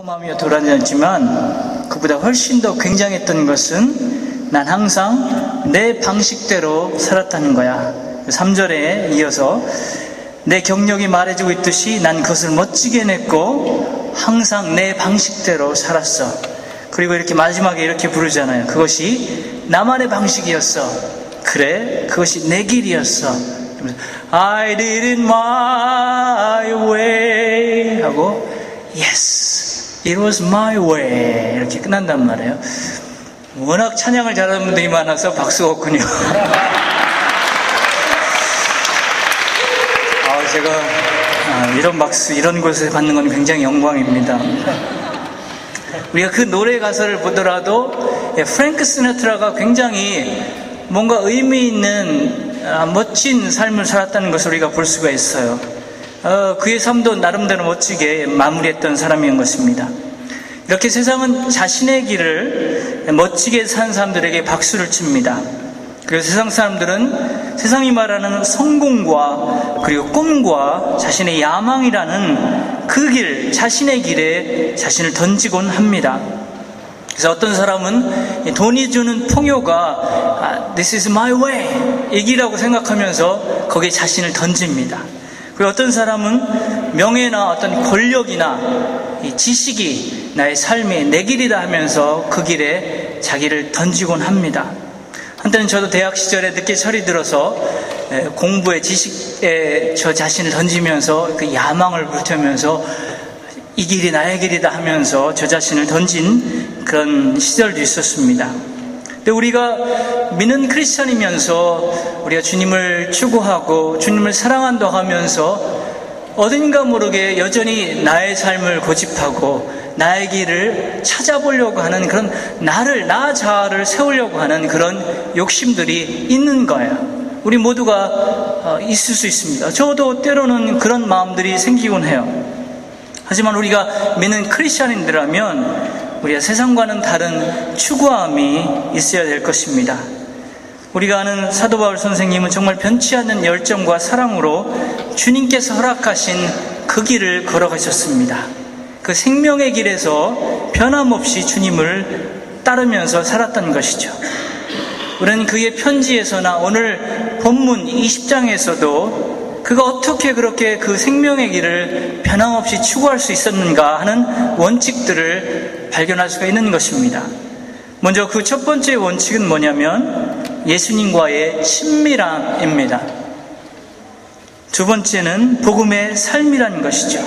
마음이 돌아다녔지만 그보다 훨씬 더 굉장했던 것은 난 항상 내 방식대로 살았다는 거야. 3절에 이어서 내 경력이 말해주고 있듯이 난 그것을 멋지게 냈고 항상 내 방식대로 살았어. 그리고 이렇게 마지막에 이렇게 부르잖아요. 그것이 나만의 방식이었어. 그래, 그것이 내 길이었어. I did it my way 하고 Yes, it was my way 이렇게 끝난단 말이에요. 워낙 찬양을 잘하는 분들이 많아서 박수가 없군요. 제가 이런 박수, 이런 곳에 받는 건 굉장히 영광입니다. 우리가 그 노래 가사를 보더라도 프랭크 시나트라가 굉장히 뭔가 의미 있는 멋진 삶을 살았다는 것을 우리가 볼 수가 있어요. 그의 삶도 나름대로 멋지게 마무리했던 사람인 것입니다. 이렇게 세상은 자신의 길을 멋지게 산 사람들에게 박수를 칩니다. 그리고 세상 사람들은 세상이 말하는 성공과 그리고 꿈과 자신의 야망이라는 그 길, 자신의 길에 자신을 던지곤 합니다. 그래서 어떤 사람은 돈이 주는 풍요가 This is my way 이 길이라고 생각하면서 거기에 자신을 던집니다. 그리고 어떤 사람은 명예나 어떤 권력이나 이 지식이 나의 삶의 내 길이다 하면서 그 길에 자기를 던지곤 합니다. 한때는 저도 대학 시절에 늦게 철이 들어서 공부에 지식에 저 자신을 던지면서 그 야망을 불태우면서 이 길이 나의 길이다 하면서 저 자신을 던진 그런 시절도 있었습니다. 근데 우리가 믿는 크리스찬이면서 우리가 주님을 추구하고 주님을 사랑한다고 하면서 어딘가 모르게 여전히 나의 삶을 고집하고 나의 길을 찾아보려고 하는 그런 나 자아를 세우려고 하는 그런 욕심들이 있는 거예요. 우리 모두가 있을 수 있습니다. 저도 때로는 그런 마음들이 생기곤 해요. 하지만 우리가 믿는 크리스찬인들이라면 우리가 세상과는 다른 추구함이 있어야 될 것입니다. 우리가 아는 사도 바울 선생님은 정말 변치 않는 열정과 사랑으로 주님께서 허락하신 그 길을 걸어가셨습니다. 그 생명의 길에서 변함없이 주님을 따르면서 살았던 것이죠. 우리는 그의 편지에서나 오늘 본문 20장에서도 그가 어떻게 그렇게 그 생명의 길을 변함없이 추구할 수 있었는가 하는 원칙들을 발견할 수가 있는 것입니다. 먼저 그 첫 번째 원칙은 뭐냐면 예수님과의 친밀함입니다. 두 번째는 복음의 삶이라는 것이죠.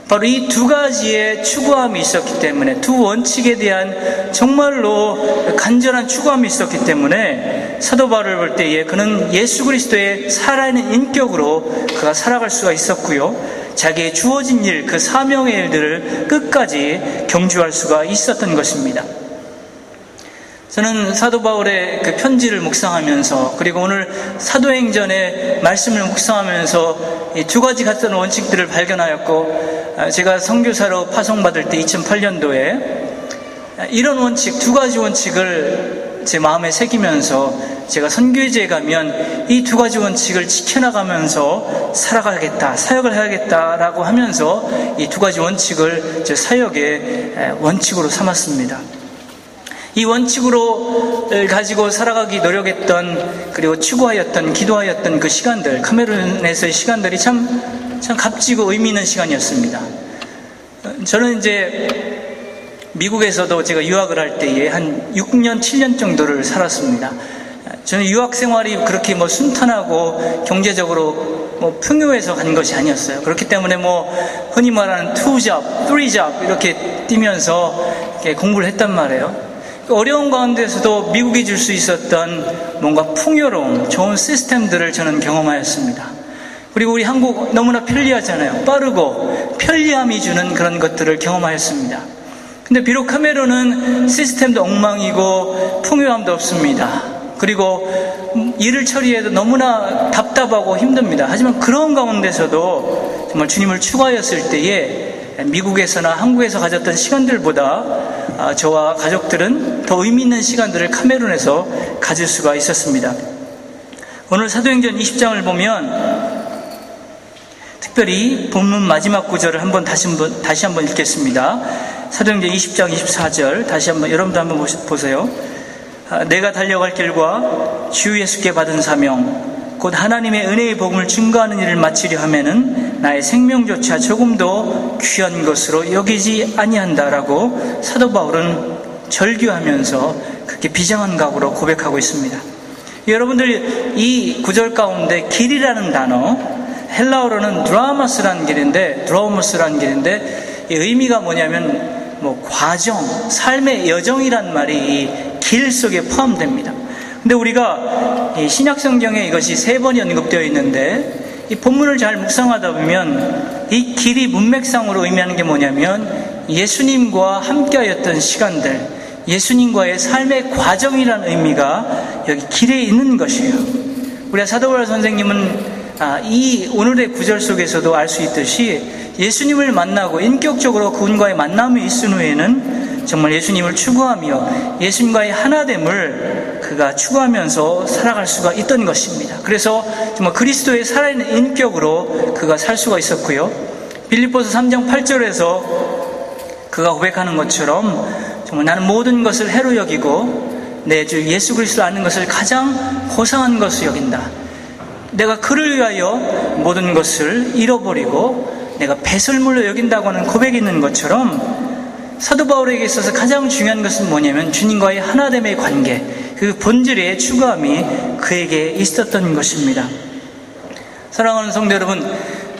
바로 이 두 가지의 추구함이 있었기 때문에, 두 원칙에 대한 정말로 간절한 추구함이 있었기 때문에 사도 바울을 볼 때에 그는 예수 그리스도의 살아있는 인격으로 그가 살아갈 수가 있었고요, 자기의 주어진 일, 그 사명의 일들을 끝까지 경주할 수가 있었던 것입니다. 저는 사도 바울의 그 편지를 묵상하면서, 그리고 오늘 사도행전의 말씀을 묵상하면서 이 두 가지 같은 원칙들을 발견하였고, 제가 선교사로 파송받을 때 2008년도에 이런 원칙, 두 가지 원칙을 제 마음에 새기면서 제가 선교지에 가면 이 두 가지 원칙을 지켜나가면서 살아가야겠다, 사역을 해야겠다라고 하면서 이 두 가지 원칙을 제 사역의 원칙으로 삼았습니다. 이 원칙으로 가지고 살아가기 노력했던, 그리고 추구하였던, 기도하였던 그 시간들, 카메룬에서의 시간들이 참 값지고 의미 있는 시간이었습니다. 저는 이제 미국에서도 제가 유학을 할 때에 한 6년, 7년 정도를 살았습니다. 저는 유학 생활이 그렇게 순탄하고 경제적으로 풍요해서 간 것이 아니었어요. 그렇기 때문에 흔히 말하는 2job, 3job 이렇게 뛰면서 이렇게 공부를 했단 말이에요. 어려운 가운데서도 미국이 줄 수 있었던 뭔가 풍요로움, 좋은 시스템들을 저는 경험하였습니다. 그리고 우리 한국 너무나 편리하잖아요. 빠르고 편리함이 주는 그런 것들을 경험하였습니다. 근데 비록 카메룬은 시스템도 엉망이고 풍요함도 없습니다. 그리고 일을 처리해도 너무나 답답하고 힘듭니다. 하지만 그런 가운데서도 정말 주님을 추구하였을 때에 미국에서나 한국에서 가졌던 시간들보다 저와 가족들은 더 의미 있는 시간들을 카메룬에서 가질 수가 있었습니다. 오늘 사도행전 20장을 보면 특별히 본문 마지막 구절을 다시 한번 읽겠습니다. 사도행전 20장 24절 다시 한번 여러분도 한번 보세요. 내가 달려갈 길과 주 예수께 받은 사명 곧 하나님의 은혜의 복음을 증거하는 일을 마치려 하면은 나의 생명조차 조금도 귀한 것으로 여기지 아니한다라고 사도 바울은 절규하면서 그렇게 비장한 각오로 고백하고 있습니다. 여러분들 이 구절 가운데 길이라는 단어, 헬라어로는 드라마스라는 길인데 이 의미가 뭐냐면 과정, 삶의 여정이란 말이 이 길 속에 포함됩니다. 근데 우리가 이 신약 성경에 이것이 3번이 언급되어 있는데 이 본문을 잘 묵상하다 보면 이 길이 문맥상으로 의미하는 게 뭐냐면 예수님과 함께하였던 시간들, 예수님과의 삶의 과정이라는 의미가 여기 길에 있는 것이에요. 우리 사도 바울 선생님은 이 오늘의 구절 속에서도 알 수 있듯이 예수님을 만나고 인격적으로 그분과의 만남이 있은 후에는 정말 예수님을 추구하며 예수님과의 하나됨을 그가 추구하면서 살아갈 수가 있던 것입니다. 그래서 정말 그리스도의 살아있는 인격으로 그가 살 수가 있었고요. 빌립보서 3장 8절에서 그가 고백하는 것처럼 정말 나는 모든 것을 해로 여기고 내 주 예수 그리스도 아는 것을 가장 고상한 것으로 여긴다. 내가 그를 위하여 모든 것을 잃어버리고 내가 배설물로 여긴다고 하는 고백이 있는 것처럼 사도 바울에게 있어서 가장 중요한 것은 뭐냐면 주님과의 하나됨의 관계, 그 본질의 추구함이 그에게 있었던 것입니다. 사랑하는 성도 여러분,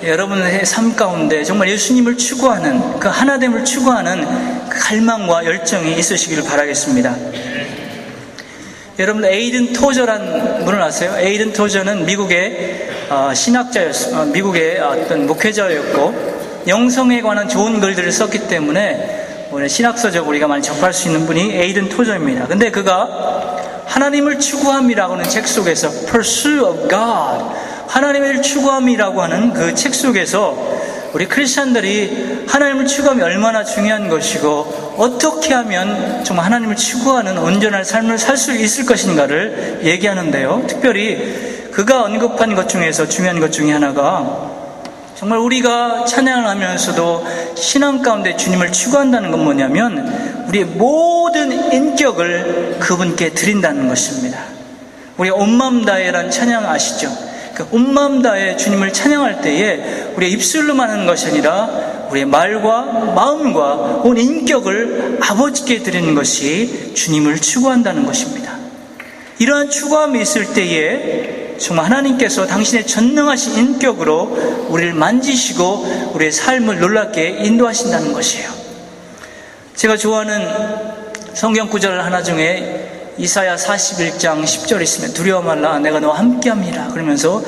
여러분의 삶 가운데 정말 예수님을 추구하는 그 하나됨을 추구하는 그 갈망과 열정이 있으시기를 바라겠습니다. 여러분 에이든 토저란 분을 아세요? 에이든 토저는 미국의 미국의 어떤 목회자였고 영성에 관한 좋은 글들을 썼기 때문에 오늘 신학서적 우리가 많이 접할 수 있는 분이 에이든 토저입니다. 근데 그가 하나님을 추구함이라고 하는 책 속에서 Pursuit of God, 하나님을 추구함이라고 하는 그 책 속에서 우리 크리스찬들이 하나님을 추구함이 얼마나 중요한 것이고 어떻게 하면 정말 하나님을 추구하는 온전한 삶을 살 수 있을 것인가를 얘기하는데요. 특별히 그가 언급한 것 중에서 중요한 것 중에 하나가 정말 우리가 찬양을 하면서도 신앙 가운데 주님을 추구한다는 건 뭐냐면 우리의 모든 인격을 그분께 드린다는 것입니다. 우리 온 마음 다해라는 찬양 아시죠? 온 마음 다해 주님을 찬양할 때에 우리의 입술로만 하는 것이 아니라 우리의 말과 마음과 온 인격을 아버지께 드리는 것이 주님을 추구한다는 것입니다. 이러한 추구함이 있을 때에 정말 하나님께서 당신의 전능하신 인격으로 우리를 만지시고 우리의 삶을 놀랍게 인도하신다는 것이에요. 제가 좋아하는 성경 구절 하나 중에 이사야 41장 10절에 있으면 두려워 말라 내가 너와 함께합니다. 그러면서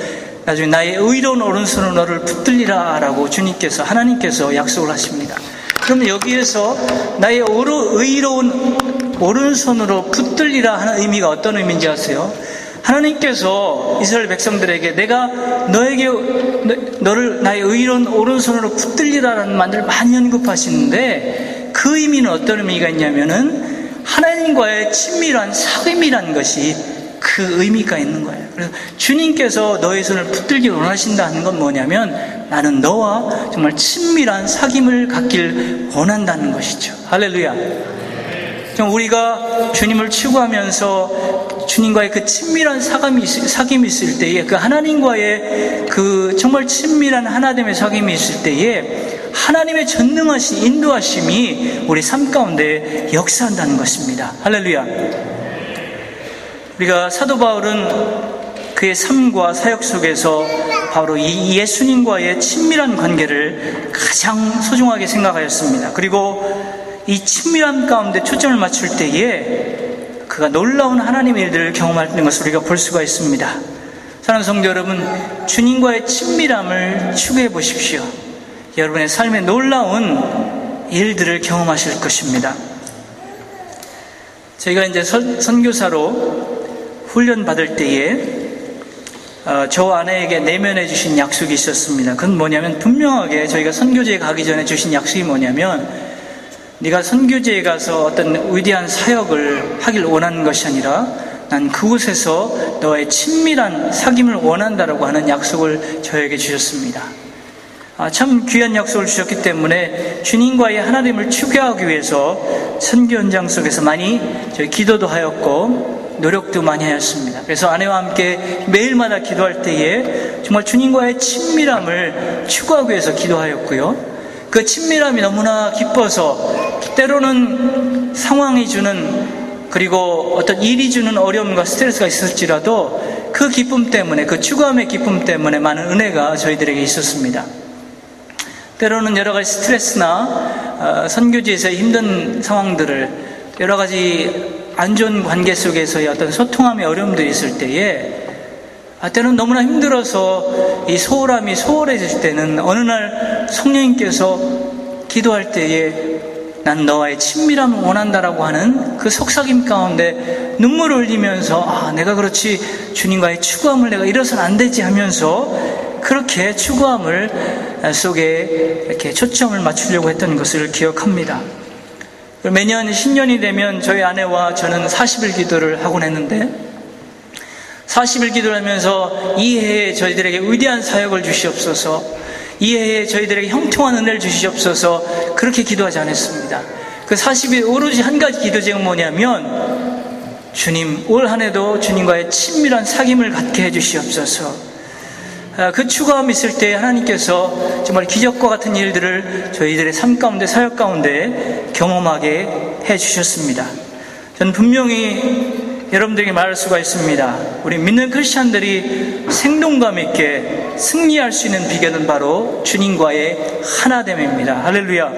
나중에 나의 의로운 오른손으로 너를 붙들리라 라고 주님께서 하나님께서 약속을 하십니다. 그러면 여기에서 나의 의로운 오른손으로 붙들리라 하는 의미가 어떤 의미인지 아세요? 하나님께서 이스라엘 백성들에게 내가 너를 나의 의로운 오른손으로 붙들리라라는 말을 많이 언급하시는데 그 의미는 어떤 의미가 있냐면은 하나님과의 친밀한 사귐이라는 것이 그 의미가 있는 거예요. 그래서 주님께서 너의 손을 붙들기 원하신다는 건 뭐냐면 나는 너와 정말 친밀한 사귐을 갖길 원한다는 것이죠. 할렐루야. 우리가 주님을 추구하면서 주님과의 그 친밀한 사귐이 있을 때에 그 하나님과의 그 정말 친밀한 하나됨의 사귐이 있을 때에 하나님의 전능하신 인도하심이 우리 삶 가운데 역사한다는 것입니다. 할렐루야. 우리가 사도 바울은 그의 삶과 사역 속에서 바로 이 예수님과의 친밀한 관계를 가장 소중하게 생각하였습니다. 그리고 이 친밀함 가운데 초점을 맞출 때에 그가 놀라운 하나님의 일들을 경험하는 것을 우리가 볼 수가 있습니다. 사랑하는 성도 여러분, 주님과의 친밀함을 추구해 보십시오. 여러분의 삶에 놀라운 일들을 경험하실 것입니다. 저희가 이제 선교사로 훈련 받을 때에 저 아내에게 내면해 주신 약속이 있었습니다. 그건 뭐냐면 분명하게 저희가 선교지에 가기 전에 주신 약속이 뭐냐면 네가 선교지에 가서 어떤 위대한 사역을 하길 원하는 것이 아니라 난 그곳에서 너의 친밀한 사귐을 원한다라고 하는 약속을 저에게 주셨습니다. 참 귀한 약속을 주셨기 때문에 주님과의 하나됨을 추구하기 위해서 선교 현장 속에서 많이 저희 기도도 하였고 노력도 많이 하였습니다. 그래서 아내와 함께 매일마다 기도할 때에 정말 주님과의 친밀함을 추구하기 위해서 기도하였고요. 그 친밀함이 너무나 기뻐서 때로는 상황이 주는 그리고 어떤 일이 주는 어려움과 스트레스가 있을지라도 그 기쁨 때문에, 그 추구함의 기쁨 때문에 많은 은혜가 저희들에게 있었습니다. 때로는 여러 가지 스트레스나 선교지에서의 힘든 상황들을 여러 가지 안 좋은 관계 속에서의 어떤 소통함의 어려움들이 있을 때에 때로는 너무나 힘들어서 이 소홀함이 소홀해질 때는 어느 날 성령님께서 기도할 때에 난 너와의 친밀함을 원한다라고 하는 그 속삭임 가운데 눈물을 흘리면서 내가 그렇지 주님과의 추구함을 내가 잃어서는 안 되지 하면서 그렇게 추구함을 속에 이렇게 초점을 맞추려고 했던 것을 기억합니다. 매년 신년이 되면 저희 아내와 저는 40일 기도를 하곤 했는데 40일 기도를 하면서 이 해에 저희들에게 위대한 사역을 주시옵소서, 이 해에 저희들에게 형통한 은혜를 주시옵소서 그렇게 기도하지 않았습니다. 그 40일 오로지 한 가지 기도 제목은 뭐냐면 주님 올 한 해도 주님과의 친밀한 사귐을 갖게 해주시옵소서. 그 추구함이 있을 때 하나님께서 정말 기적과 같은 일들을 저희들의 삶 가운데 사역 가운데 경험하게 해주셨습니다. 저는 분명히 여러분들에게 말할 수가 있습니다. 우리 믿는 크리스찬들이 생동감 있게 승리할 수 있는 비결은 바로 주님과의 하나됨입니다. 할렐루야.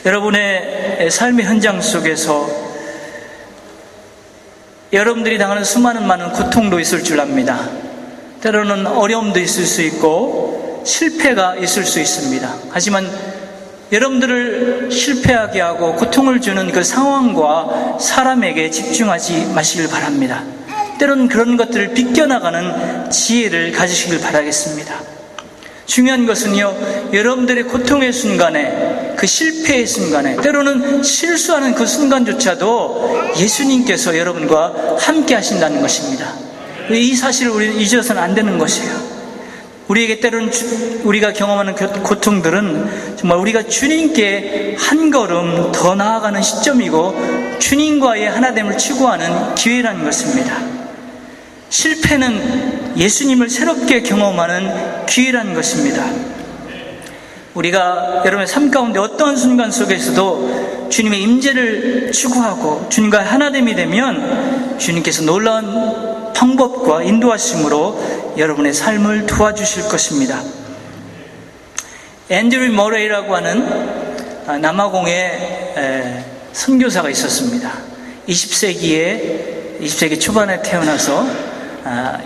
여러분의 삶의 현장 속에서 여러분들이 당하는 수많은 많은 고통도 있을 줄 압니다. 때로는 어려움도 있을 수 있고 실패가 있을 수 있습니다. 하지만 여러분들을 실패하게 하고 고통을 주는 그 상황과 사람에게 집중하지 마시길 바랍니다. 때로는 그런 것들을 비껴나가는 지혜를 가지시길 바라겠습니다. 중요한 것은요, 여러분들의 고통의 순간에, 그 실패의 순간에, 때로는 실수하는 그 순간조차도 예수님께서 여러분과 함께 하신다는 것입니다. 이 사실을 우리는 잊어서는 안 되는 것이에요. 우리에게 때로는 우리가 경험하는 고통들은 정말 우리가 주님께 한 걸음 더 나아가는 시점이고 주님과의 하나됨을 추구하는 기회라는 것입니다. 실패는 예수님을 새롭게 경험하는 기회라는 것입니다. 우리가 여러분의 삶 가운데 어떠한 순간 속에서도 주님의 임재를 추구하고 주님과 하나됨이 되면 주님께서 놀라운 방법과 인도하심으로 여러분의 삶을 도와주실 것입니다. 앤드류 머레이라고 하는 남아공의 선교사가 있었습니다. 20세기 초반에 태어나서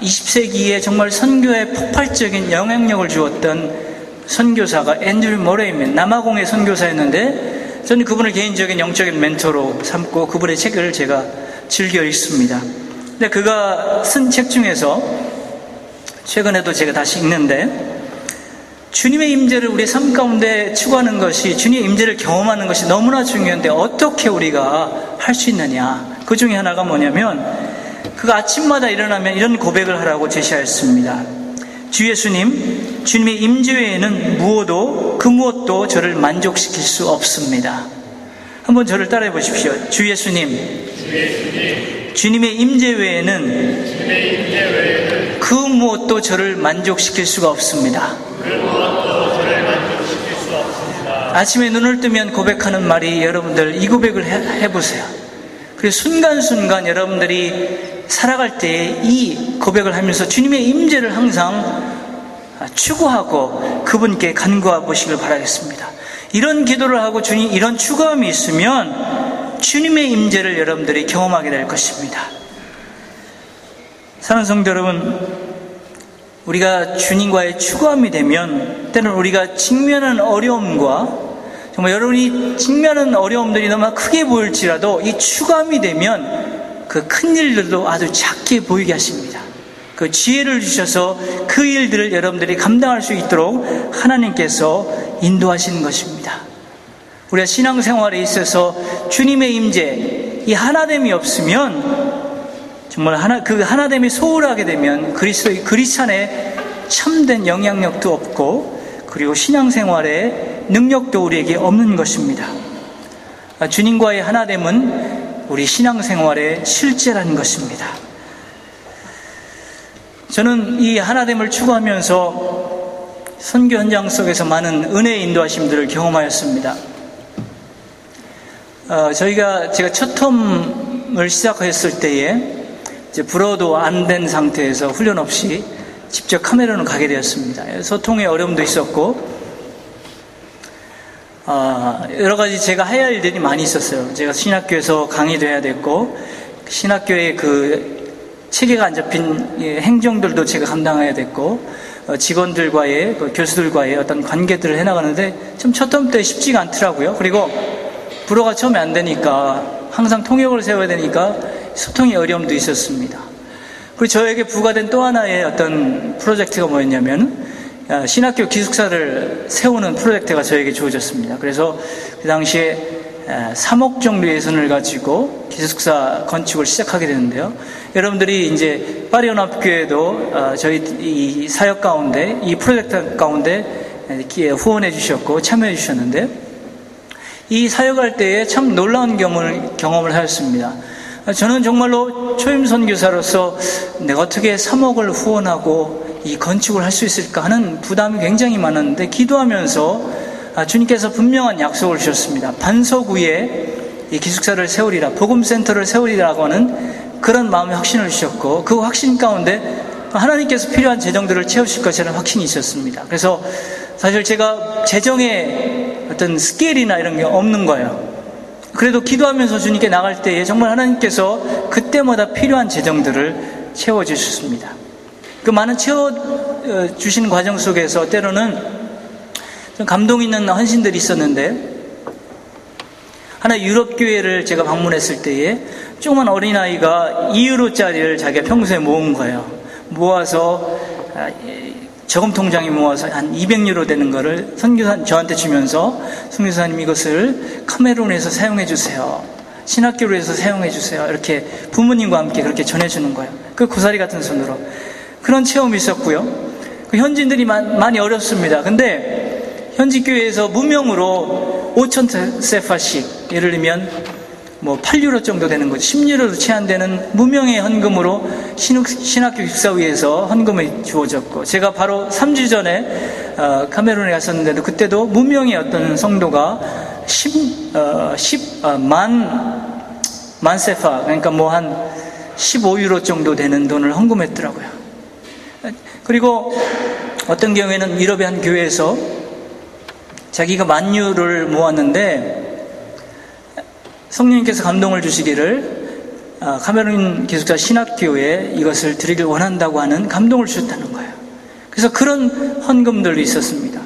20세기에 정말 선교에 폭발적인 영향력을 주었던 선교사가 앤드류 머레이입니다. 남아공의 선교사였는데 저는 그분을 개인적인 영적인 멘토로 삼고 그분의 책을 제가 즐겨 읽습니다. 근데 그가 쓴 책 중에서 최근에도 제가 다시 읽는데 주님의 임재를 우리의 삶 가운데 추구하는 것이, 주님의 임재를 경험하는 것이 너무나 중요한데 어떻게 우리가 할 수 있느냐, 그 중에 하나가 뭐냐면 그가 아침마다 일어나면 이런 고백을 하라고 제시하였습니다. 주 예수님, 주님의 임재 외에는 그 무엇도 저를 만족시킬 수 없습니다. 한번 저를 따라해 보십시오. 주 예수님, 주님의 임재 외에는 그 무엇도 저를 만족시킬 수가 없습니다. 아침에 눈을 뜨면 고백하는 말이, 여러분들 이 고백을 해보세요. 그리고 순간순간 여러분들이 살아갈 때 이 고백을 하면서 주님의 임재를 항상 추구하고 그분께 간구해 보시길 바라겠습니다. 이런 기도를 하고 주님 이런 추구함이 있으면 주님의 임재를 여러분들이 경험하게 될 것입니다. 사랑하는 성도 여러분, 우리가 주님과의 추구함이 되면 때는 우리가 직면하는 어려움과 정말 여러분이 직면하는 어려움들이 너무 크게 보일지라도 이 추구함이 되면 그 큰 일들도 아주 작게 보이게 하십니다. 그 지혜를 주셔서 그 일들을 여러분들이 감당할 수 있도록 하나님께서 인도하시는 것입니다. 우리가 신앙생활에 있어서 주님의 임재, 이 하나됨이 없으면 정말 그 하나됨이 소홀하게 되면 크리스찬의 참된 영향력도 없고 그리고 신앙생활의 능력도 우리에게 없는 것입니다. 주님과의 하나됨은 우리 신앙생활의 실제라는 것입니다. 저는 이 하나됨을 추구하면서 선교 현장 속에서 많은 은혜의 인도하심들을 경험하였습니다. 제가 첫 텀을 시작했을 때에 이제 불어도 안 된 상태에서 훈련 없이 직접 카메론을 가게 되었습니다. 소통의 어려움도 있었고, 여러 가지 제가 해야 할 일들이 많이 있었어요. 제가 신학교에서 강의도 해야 됐고, 신학교의 그 체계가 안 잡힌 행정들도 제가 감당해야 됐고, 직원들과의, 교수들과의 어떤 관계들을 해나가는데 좀 첫 텀 때 쉽지가 않더라고요. 그리고 불어가 처음에 안 되니까 항상 통역을 세워야 되니까 소통의 어려움도 있었습니다. 그리고 저에게 부과된 또 하나의 어떤 프로젝트가 뭐였냐면 신학교 기숙사를 세우는 프로젝트가 저에게 주어졌습니다. 그래서 그 당시에 3억 정도의 예산을 가지고 기숙사 건축을 시작하게 되는데요. 여러분들이 이제 파리연합교회도 저희 이 사역 가운데, 이 프로젝트 가운데 후원해 주셨고 참여해 주셨는데, 이 사역할 때에 참 놀라운 경험을 하였습니다. 저는 정말로 초임 선교사로서 내가 어떻게 3억을 후원하고 이 건축을 할 수 있을까 하는 부담이 굉장히 많았는데, 기도하면서 주님께서 분명한 약속을 주셨습니다. 반석 위에 이 기숙사를 세우리라, 복음센터를 세우리라고 하는 그런 마음의 확신을 주셨고, 그 확신 가운데 하나님께서 필요한 재정들을 채우실 것이라는 확신이 있었습니다. 그래서 사실 제가 재정의 어떤 스케일이나 이런 게 없는 거예요. 그래도 기도하면서 주님께 나갈 때에 정말 하나님께서 그때마다 필요한 재정들을 채워주셨습니다. 그 많은 채워주시는 과정 속에서 때로는 좀 감동 있는 헌신들이 있었는데, 하나 유럽 교회를 제가 방문했을 때에 조그만 어린아이가 2유로짜리를 자기가 평소에 모은 거예요. 모아서 저금 통장에 모아서 한 200유로 되는 거를 선교사님 저한테 주면서, 선교사님 이것을 카메룬에서 사용해 주세요, 신학교로 해서 사용해 주세요, 이렇게 부모님과 함께 그렇게 전해주는 거예요. 그 고사리 같은 손으로. 그런 체험이 있었고요. 그 현지인들이 많이 어렵습니다. 근데 현지 교회에서 무명으로 5,000세파씩, 예를 들면 뭐 8유로 정도 되는 거죠. 10유로도 채 안 되는 무명의 헌금으로 신학교 기숙사위에서 헌금이 주어졌고, 제가 바로 3주 전에 카메룬에 갔었는데도 그때도 무명의 어떤 성도가 10만 세파, 그러니까 뭐 한 15유로 정도 되는 돈을 헌금했더라고요. 그리고 어떤 경우에는 유럽의 한 교회에서 자기가 10,000유로를 모았는데 성령님께서 감동을 주시기를 카메룬 기숙사 신학교에 이것을 드리길 원한다고 하는 감동을 주셨다는 거예요. 그래서 그런 헌금들도 있었습니다.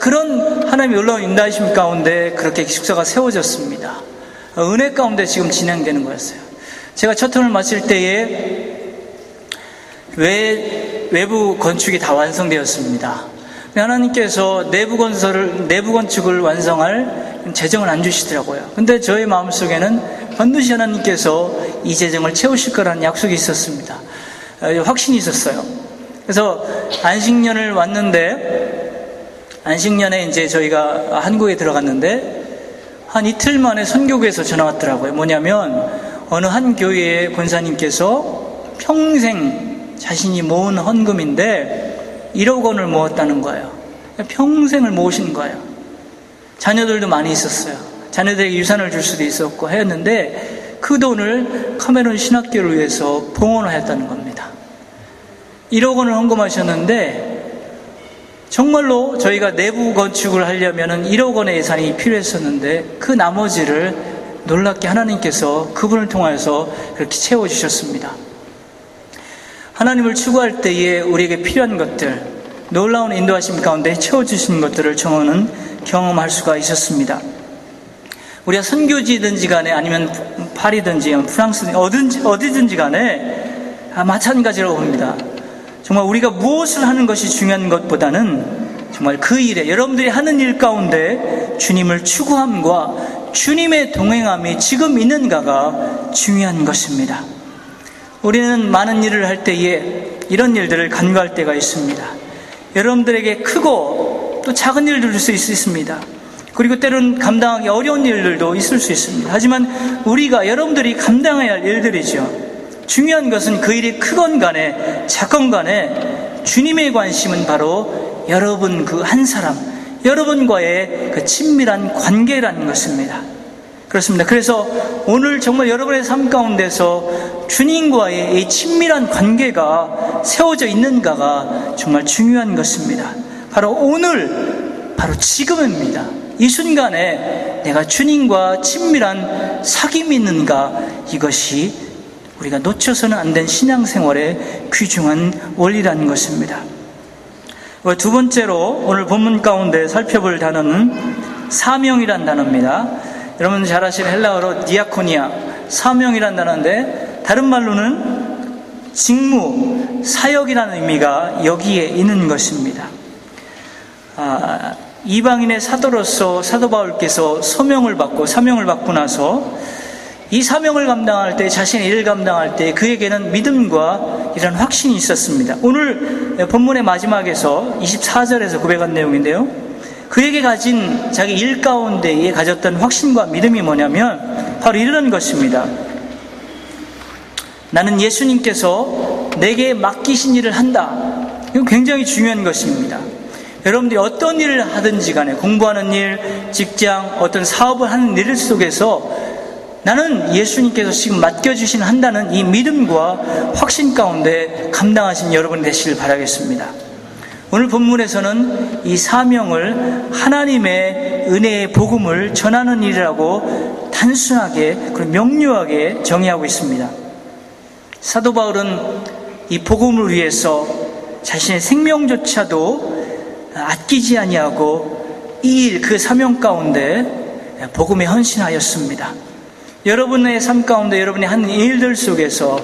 그런 하나님의 놀라운 인도하심 가운데 그렇게 기숙사가 세워졌습니다. 은혜 가운데 지금 진행되는 거였어요. 제가 첫 턴을 마칠 때에 외부 건축이 다 완성되었습니다. 하나님께서 내부 건축을 완성할 재정을 안 주시더라고요. 근데 저의 마음속에는 반드시 하나님께서 이 재정을 채우실 거라는 약속이 있었습니다. 확신이 있었어요. 그래서 안식년을 왔는데, 안식년에 이제 저희가 한국에 들어갔는데 한 이틀 만에 선교구에서 전화 왔더라고요. 뭐냐면 어느 한 교회의 권사님께서 평생 자신이 모은 헌금인데 1억 원을 모았다는 거예요. 평생을 모으신 거예요. 자녀들도 많이 있었어요. 자녀들에게 유산을 줄 수도 있었고 하였는데 그 돈을 카메룬 신학교를 위해서 봉헌하였다는 겁니다. 1억 원을 헌금하셨는데, 정말로 저희가 내부 건축을 하려면 1억 원의 예산이 필요했었는데 그 나머지를 놀랍게 하나님께서 그분을 통하여서 그렇게 채워주셨습니다. 하나님을 추구할 때에 우리에게 필요한 것들, 놀라운 인도하심 가운데 채워주시는 것들을 저는 경험할 수가 있었습니다. 우리가 선교지든지 간에 아니면 파리든지 프랑스든지 어디든지 간에 마찬가지라고 봅니다. 정말 우리가 무엇을 하는 것이 중요한 것보다는 정말 그 일에, 여러분들이 하는 일 가운데 주님을 추구함과 주님의 동행함이 지금 있는가가 중요한 것입니다. 우리는 많은 일을 할 때에 이런 일들을 간구할 때가 있습니다. 여러분들에게 크고 또 작은 일들도 있을 수 있습니다. 그리고 때로는 감당하기 어려운 일들도 있을 수 있습니다. 하지만 우리가 여러분들이 감당해야 할 일들이죠. 중요한 것은 그 일이 크건 간에 작건 간에 주님의 관심은 바로 여러분 그 한 사람, 여러분과의 그 친밀한 관계라는 것입니다. 그렇습니다. 그래서 오늘 정말 여러분의 삶 가운데서 주님과의 이 친밀한 관계가 세워져 있는가가 정말 중요한 것입니다. 바로 오늘, 바로 지금입니다. 이 순간에 내가 주님과 친밀한 사귐이 있는가, 이것이 우리가 놓쳐서는 안 된 신앙생활의 귀중한 원리라는 것입니다. 두 번째로 오늘 본문 가운데 살펴볼 단어는 사명이란 단어입니다. 여러분 잘 아시는 헬라어로 디아코니아, 사명이란 단어인데 다른 말로는 직무, 사역이라는 의미가 여기에 있는 것입니다. 이방인의 사도로서 사도 바울께서 사명을 받고 나서 이 사명을 감당할 때, 자신의 일을 감당할 때 그에게는 믿음과 이런 확신이 있었습니다. 오늘 본문의 마지막에서 24절에서 고백한 내용인데요, 그에게 가진 자기 일 가운데에 가졌던 확신과 믿음이 뭐냐면 바로 이런 것입니다. 나는 예수님께서 내게 맡기신 일을 한다. 이거 굉장히 중요한 것입니다. 여러분들이 어떤 일을 하든지 간에, 공부하는 일, 직장, 어떤 사업을 하는 일 속에서 나는 예수님께서 지금 맡겨주신 한다는 이 믿음과 확신 가운데 감당하신 여러분 되시길 바라겠습니다. 오늘 본문에서는 이 사명을 하나님의 은혜의 복음을 전하는 일이라고 단순하게 그리고 명료하게 정의하고 있습니다. 사도 바울은 이 복음을 위해서 자신의 생명조차도 아끼지 아니하고 이 일, 그 사명 가운데 복음에 헌신하였습니다. 여러분의 삶 가운데 여러분이 하는 일들 속에서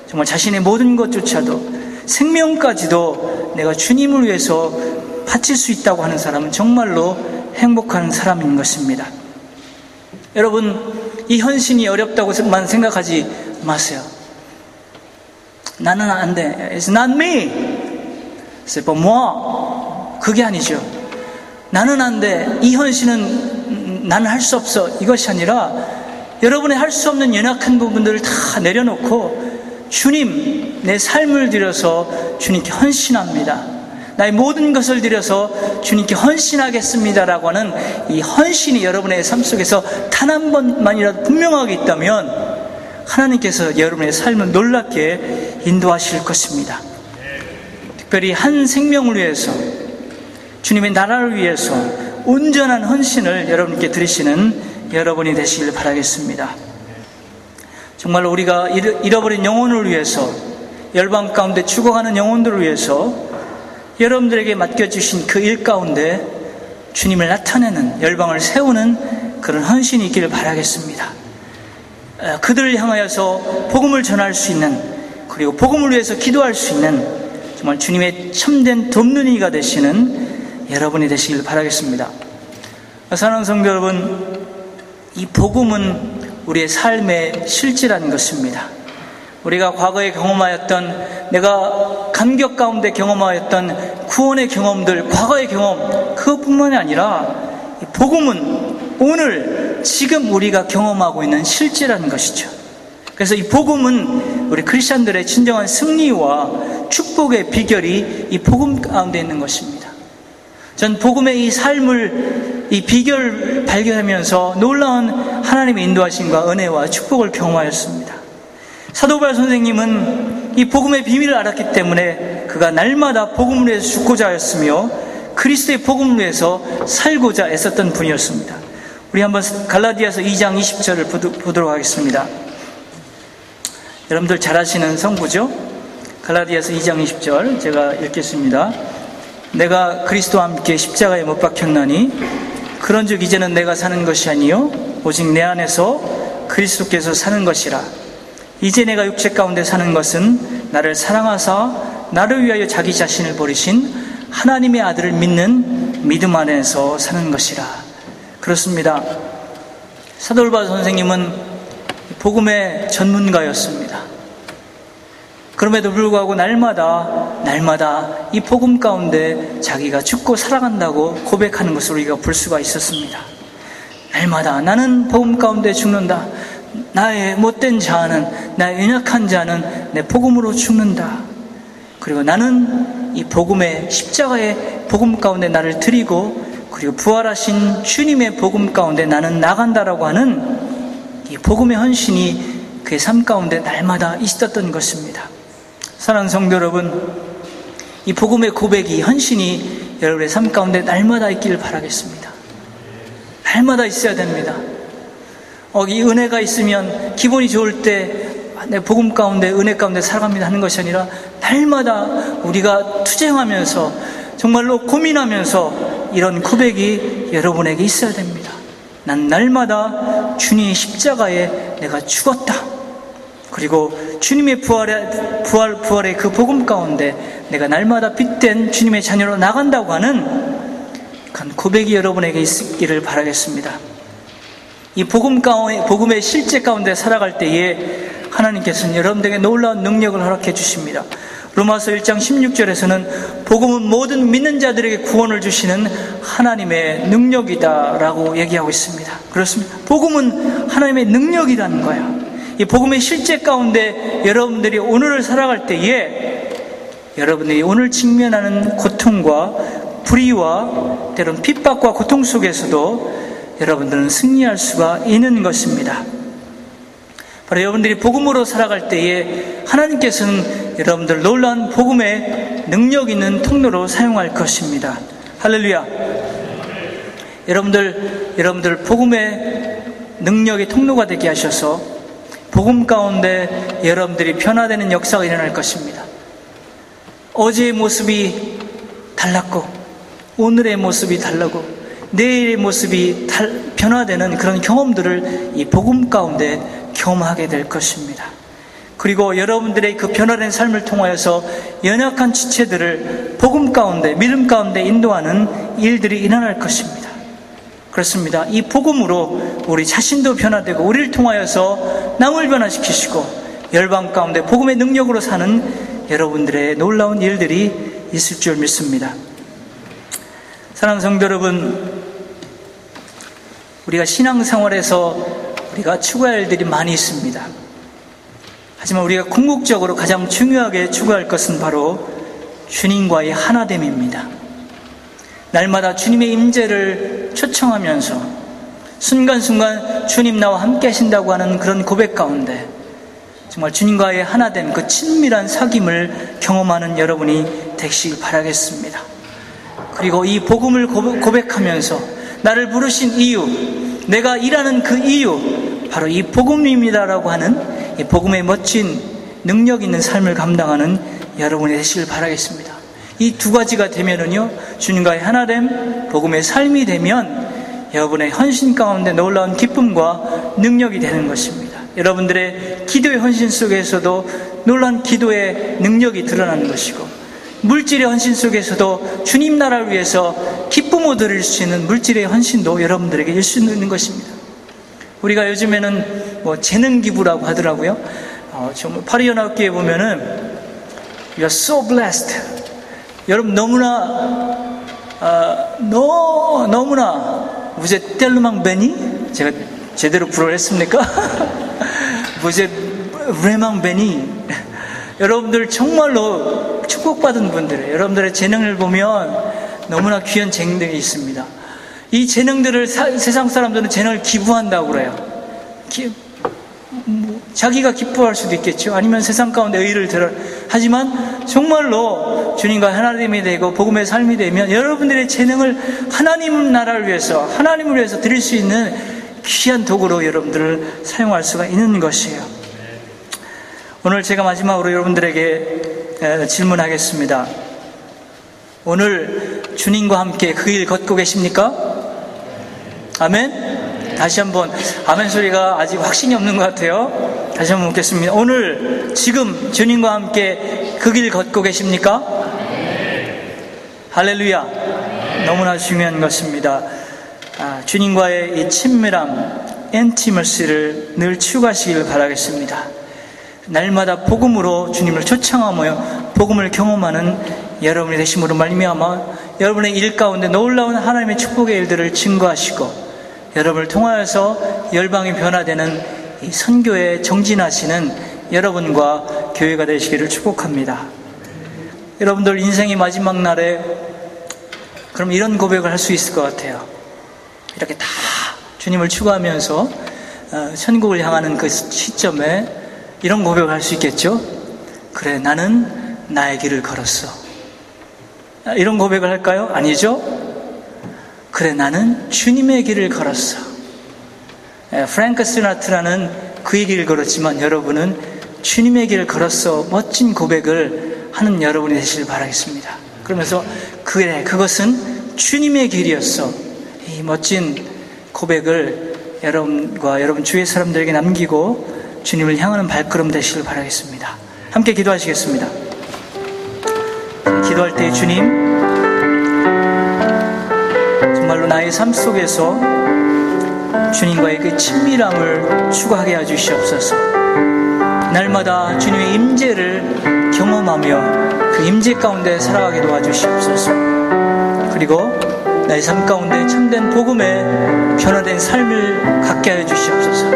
정말 자신의 모든 것조차도, 생명까지도 내가 주님을 위해서 바칠 수 있다고 하는 사람은 정말로 행복한 사람인 것입니다. 여러분, 이 헌신이 어렵다고만 생각하지 마세요. 나는 안 돼. It's not me. C'est pour moi. 그게 아니죠. 나는 안 돼. 이 헌신은 나는 할 수 없어. 이것이 아니라 여러분의 할 수 없는 연약한 부분들을 다 내려놓고 주님, 내 삶을 들여서 주님께 헌신합니다. 나의 모든 것을 들여서 주님께 헌신하겠습니다라고 하는 이 헌신이 여러분의 삶 속에서 단 한 번만이라도 분명하게 있다면 하나님께서 여러분의 삶을 놀랍게 인도하실 것입니다. 특별히 한 생명을 위해서, 주님의 나라를 위해서 온전한 헌신을 여러분께 드리시는 여러분이 되시길 바라겠습니다. 정말로 우리가 잃어버린 영혼을 위해서, 열방 가운데 죽어가는 영혼들을 위해서 여러분들에게 맡겨주신 그 일 가운데 주님을 나타내는, 열방을 세우는 그런 헌신이 있기를 바라겠습니다. 그들을 향하여서 복음을 전할 수 있는, 그리고 복음을 위해서 기도할 수 있는 정말 주님의 참된 돕는 이가 되시는 여러분이 되시길 바라겠습니다. 사랑하는 성도 여러분, 이 복음은 우리의 삶의 실제라는 것입니다. 우리가 과거에 경험하였던, 내가 감격 가운데 경험하였던 구원의 경험들, 과거의 경험, 그것뿐만이 아니라 이 복음은 오늘 지금 우리가 경험하고 있는 실제라는 것이죠. 그래서 이 복음은 우리 크리스천들의 진정한 승리와 축복의 비결이 이 복음 가운데 있는 것입니다. 전 복음의 이 삶을, 이 비결을 발견하면서 놀라운 하나님의 인도하심과 은혜와 축복을 경험하였습니다. 사도 바울 선생님은 이 복음의 비밀을 알았기 때문에 그가 날마다 복음을 위해서 죽고자 하였으며 그리스도의 복음을 위해서 살고자 애썼던 분이었습니다. 우리 한번 갈라디아서 2장 20절을 보도록 하겠습니다. 여러분들 잘 아시는 성구죠? 갈라디아서 2장 20절 제가 읽겠습니다. 내가 그리스도와 함께 십자가에 못 박혔나니 그런즉 이제는 내가 사는 것이 아니요 오직 내 안에서 그리스도께서 사는 것이라. 이제 내가 육체 가운데 사는 것은 나를 사랑하사 나를 위하여 자기 자신을 버리신 하나님의 아들을 믿는 믿음 안에서 사는 것이라. 그렇습니다. 사도 바울 선생님은 복음의 전문가였습니다. 그럼에도 불구하고 날마다 이 복음 가운데 자기가 죽고 살아간다고 고백하는 것을 우리가 볼 수가 있었습니다. 날마다 나는 복음 가운데 죽는다. 나의 못된 자는, 나의 연약한 자는 내 복음으로 죽는다. 그리고 나는 이 복음의 십자가의 복음 가운데 나를 드리고, 그리고 부활하신 주님의 복음 가운데 나는 나간다라고 하는 이 복음의 헌신이 그의 삶 가운데 날마다 있었던 것입니다. 사랑하는 성도 여러분, 이 복음의 고백이, 헌신이 여러분의 삶 가운데 날마다 있기를 바라겠습니다. 날마다 있어야 됩니다. 이 은혜가 있으면 기분이 좋을 때 내 복음 가운데, 은혜 가운데 살아갑니다 하는 것이 아니라 날마다 우리가 투쟁하면서 정말로 고민하면서 이런 고백이 여러분에게 있어야 됩니다. 난 날마다 주님의 십자가에 내가 죽었다. 그리고 주님의 부활의 그 복음 가운데 내가 날마다 빛된 주님의 자녀로 나간다고 하는 그런 고백이 여러분에게 있기를 바라겠습니다. 이 복음의 실제 가운데 살아갈 때에 하나님께서는 여러분들에게 놀라운 능력을 허락해 주십니다. 로마서 1장 16절에서는 복음은 모든 믿는 자들에게 구원을 주시는 하나님의 능력이다라고 얘기하고 있습니다. 그렇습니다. 복음은 하나님의 능력이라는 거예요. 이 복음의 실제 가운데 여러분들이 오늘을 살아갈 때에 여러분들이 오늘 직면하는 고통과 불의와 때론 핍박과 고통 속에서도 여러분들은 승리할 수가 있는 것입니다. 바로 여러분들이 복음으로 살아갈 때에 하나님께서는 여러분들 놀라운 복음의 능력 있는 통로로 사용할 것입니다. 할렐루야. 여러분들 복음의 능력의 통로가 되게 하셔서 복음 가운데 여러분들이 변화되는 역사가 일어날 것입니다. 어제의 모습이 달랐고 오늘의 모습이 달라고 내일의 모습이 변화되는 그런 경험들을 이 복음 가운데 경험하게 될 것입니다. 그리고 여러분들의 그 변화된 삶을 통하여서 연약한 지체들을 복음 가운데, 믿음 가운데 인도하는 일들이 일어날 것입니다. 그렇습니다. 이 복음으로 우리 자신도 변화되고 우리를 통하여서 남을 변화시키시고 열방 가운데 복음의 능력으로 사는 여러분들의 놀라운 일들이 있을 줄 믿습니다. 사랑하는 성도 여러분, 우리가 신앙생활에서 우리가 추구할 일들이 많이 있습니다. 하지만 우리가 궁극적으로 가장 중요하게 추구할 것은 바로 주님과의 하나됨입니다. 날마다 주님의 임재를 초청하면서 순간순간 주님 나와 함께 하신다고 하는 그런 고백 가운데 정말 주님과의 하나됨, 그 친밀한 사귐을 경험하는 여러분이 되시길 바라겠습니다. 그리고 이 복음을 고백하면서 나를 부르신 이유, 내가 일하는 그 이유, 바로 이 복음입니다라고 하는 이 복음의 멋진 능력 있는 삶을 감당하는 여러분이 되시길 바라겠습니다. 이 두 가지가 되면은요, 주님과의 하나됨, 복음의 삶이 되면 여러분의 헌신 가운데 놀라운 기쁨과 능력이 되는 것입니다. 여러분들의 기도의 헌신 속에서도 놀라운 기도의 능력이 드러나는 것이고, 물질의 헌신 속에서도 주님 나라를 위해서 기쁨을 드릴 수 있는 물질의 헌신도 여러분들에게 일 수 있는 것입니다. 우리가 요즘에는 재능 기부라고 하더라고요. 정말 파리연합교회 보면은 You are so blessed. 여러분 너무나 무제 텔루망 베니? 제가 제대로 불어를 했습니까? 무제 레망 베니? 여러분들 정말로 축복받은 분들이에요. 여러분들의 재능을 보면 너무나 귀한 재능들이 있습니다. 이 재능들을 세상 사람들은 재능을 기부한다고 그래요. 자기가 기뻐할 수도 있겠죠. 아니면 세상 가운데 의의를 들어. 하지만 정말로 주님과 하나님이 되고 복음의 삶이 되면 여러분들의 재능을 하나님 나라를 위해서, 하나님을 위해서 드릴 수 있는 귀한 도구로 여러분들을 사용할 수가 있는 것이에요. 오늘 제가 마지막으로 여러분들에게 질문하겠습니다. 오늘 주님과 함께 그 길 걷고 계십니까? 아멘? 다시 한번 아멘 소리가 아직 확신이 없는 것 같아요. 다시 한번 묻겠습니다. 오늘 지금 주님과 함께 그 길 걷고 계십니까? 할렐루야. 너무나 중요한 것입니다. 주님과의 이 친밀함, 인티머시를 늘 추구하시길 바라겠습니다. 날마다 복음으로 주님을 초청하며 복음을 경험하는 여러분이 되심으로 말미암아 여러분의 일 가운데 놀라운 하나님의 축복의 일들을 증거하시고 여러분을 통하여서 열방이 변화되는 이 선교에 정진하시는 여러분과 교회가 되시기를 축복합니다. 여러분들 인생의 마지막 날에 그럼 이런 고백을 할 수 있을 것 같아요. 이렇게 다 주님을 추구하면서 천국을 향하는 그 시점에 이런 고백을 할 수 있겠죠. 그래, 나는 나의 길을 걸었어. 이런 고백을 할까요? 아니죠. 그래, 나는 주님의 길을 걸었어. 프랭크 시나트라는 그의 길을 걸었지만 여러분은 주님의 길을 걸었어. 멋진 고백을 하는 여러분이 되시길 바라겠습니다. 그러면서 그래, 그것은 주님의 길이었어. 이 멋진 고백을 여러분과 여러분 주위의 사람들에게 남기고 주님을 향하는 발걸음 되시길 바라겠습니다. 함께 기도하시겠습니다. 기도할 때 주님, 정말로 나의 삶 속에서 주님과의 그 친밀함을 추구하게 해주시옵소서. 날마다 주님의 임재를 경험하며 그 임재 가운데 살아가게 도와주시옵소서. 그리고 나의 삶 가운데 참된 복음에 변화된 삶을 갖게 하여 주시옵소서.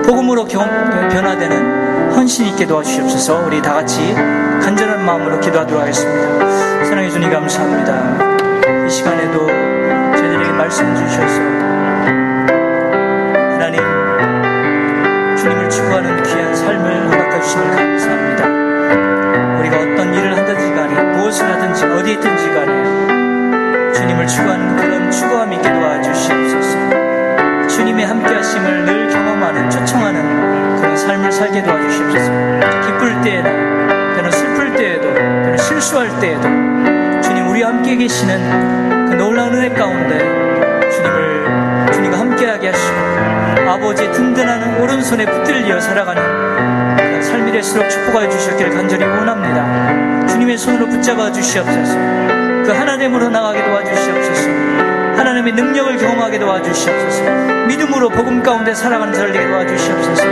복음으로 변화되는 헌신 있게 도와주시옵소서. 우리 다 같이 간절한 마음으로 기도하도록 하겠습니다. 사랑해 주님 감사합니다. 이 시간에도 저희들에게 말씀 주셔서 하나님 주님을 추구하는 귀한 삶을 허락해 주심을 감사합니다. 우리가 어떤 일을 하든지 간에 무엇을 하든지 어디에 있든지 간에 주님을 추구하는 그런 추구함 있게 도와주시옵소서. 주님의 함께하심을 늘 경험하는 초청하는 그런 삶을 살게 도와주시옵소서. 기쁠 때에나 때는 슬플 때에도 때는 실수할 때에도 주님 우리와 함께 계시는 그 놀라운 은혜 가운데 주님과 함께하게 하시고 아버지의 든든한 오른손에 붙들려 살아가는 그런 삶이 될수록 축복하여 주셨기를 간절히 원합니다. 주님의 손으로 붙잡아 주시옵소서. 그 하나됨으로 나가게 도와주시옵소서. 하나님의 능력을 경험하게 도와주시옵소서. 믿음으로 복음 가운데 살아가는 저를 되게 도와주시옵소서.